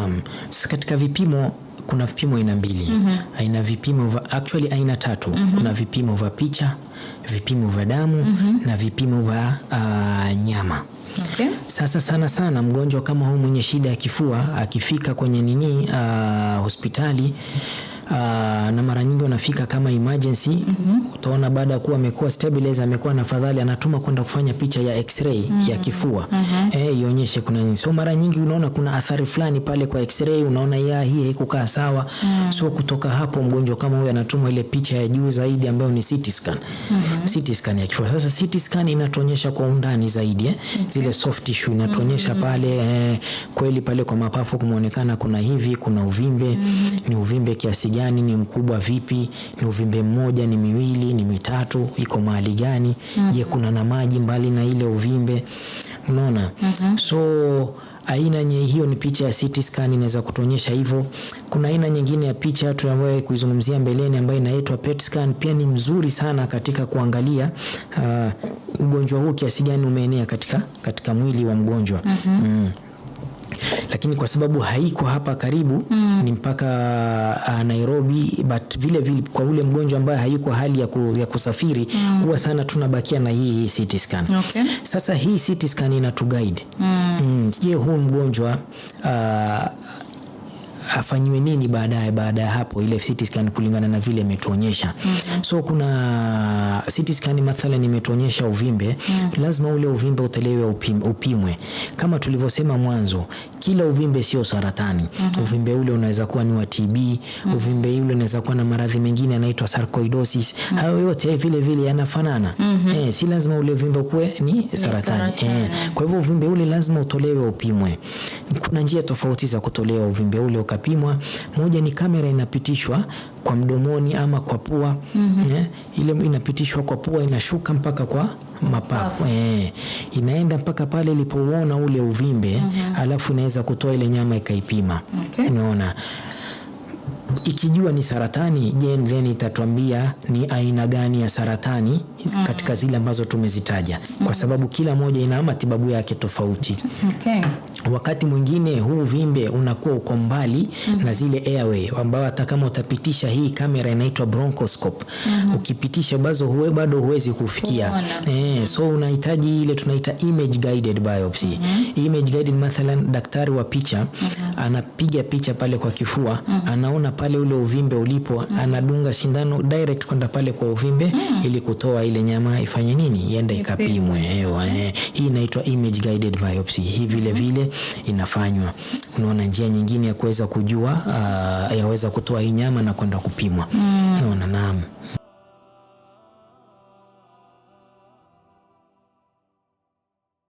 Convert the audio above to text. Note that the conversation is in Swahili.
Naam. Sasa katika vipimo kuna vipimo aina mbili. Aina vipimo actually aina tatu. Kuna vipimo vya picha, vipimo vya damu na vipimo vya nyama. Okay. Sasa sana mgonjwa kama huyu mwenye shida ya kifua akifika kwenye hospitali na mara nyingi wanafika kama emergency, utaona baada ya kuwa amekuwa stabilizer, amekuwa na fadhali, anatuma kwenda kufanya picha ya x-ray ya kifua ionyeshe kuna nini. So mara nyingi unaona kuna athari fulani pale kwa x-ray, unaona hii haikukaa sawa. So kutoka hapo mgonjwa kama huyu anatuma ile picha ya juu zaidi ambayo ni CT scan. CT scan ya kifua. Sasa CT scan inatuonyesha kwa undani zaidi zile soft tissue, inatuonyesha pale kweli pale kwa mapafu kumeonekana kuna hivi, kuna uvimbe, ni uvimbe kiasi gani, ni mkubwa vipi, ni uvimbe mmoja, ni miwili, ni mitatu, iko mahali gani, je kuna na maji mbali na ile uvimbe, unaona. So aina hiyo ni picha ya CT scan inaweza kutuonyesha hivyo. Kuna aina nyingine ya picha tunayo kuizungumzia mbeleni ambayo inaitwa PET scan, pia ni mzuri sana katika kuangalia ugonjwa huu kiasi gani umeenea katika mwili wa mgonjwa. Lakini kwa sababu haiko hapa karibu, ni mpaka Nairobi, but vile kwa ule mgonjwa ambaye hayuko hali ya kusafiri, huwa sana tunabakia na hii CT scan. Okay. Sasa hii CT scan inatu guide. Je, huu mgonjwa afanywe nini baada ya hapo, ile CT scan kulingana na vile imetuonyesha. So kuna CT scan mathalan imetuonyesha uvimbe, lazima ule uvimbe utolewe upimwe. Kama tulivyosema mwanzo, kila uvimbe sio saratani. Uvimbe ule unaweza kuwa ni wa TB, uvimbe ule unaweza kuwa na maradhi mengine yanaitwa sarcoidosis. Hayo yote vile yanafanana. Si lazima ule uvimbe kuwe ni saratani. Kwa hivyo uvimbe ule lazima utolewe upimwe. Kuna njia tofauti za kutolewa uvimbe ule ukapimwa. Moja ni kamera inapitishwa kwa mdomoni ama kwa pua. Ile inapitishwa kwa pua, inashuka mpaka kwa mapafu. Inaenda mpaka pale ilipoona ule uvimbe, alafu inaweza kutoa ile nyama ikaipima. Unaona. Ikijua ni saratani, then itatuambia ni aina gani ya saratani katika zile ambazo tumezitaja, kwa sababu kila moja ina matibabu yake tofauti. Wakati mwingine huu uvimbe unakuwa uko mbali na zile airway, ambao hata kama utapitisha hii kamera inaitwa bronchoscope, ukipitisha bado huwezi kufikia. So unahitaji ile tunaita image guided biopsy. Image guided, mathalan daktari wa picha anapiga picha pale kwa kifua, anaona pale ule uvimbe ulipo, anadunga sindano direct kwenda pale kwa uvimbe ili kutoa ile nyama ifanye nini, iende ikapimwe. Hii inaitwa image guided biopsy. Hii vile inafanywa. Unaona, njia nyingine ya kuweza kujua yaweza kutoa hii nyama na kwenda kupimwa. Unaona. Naam.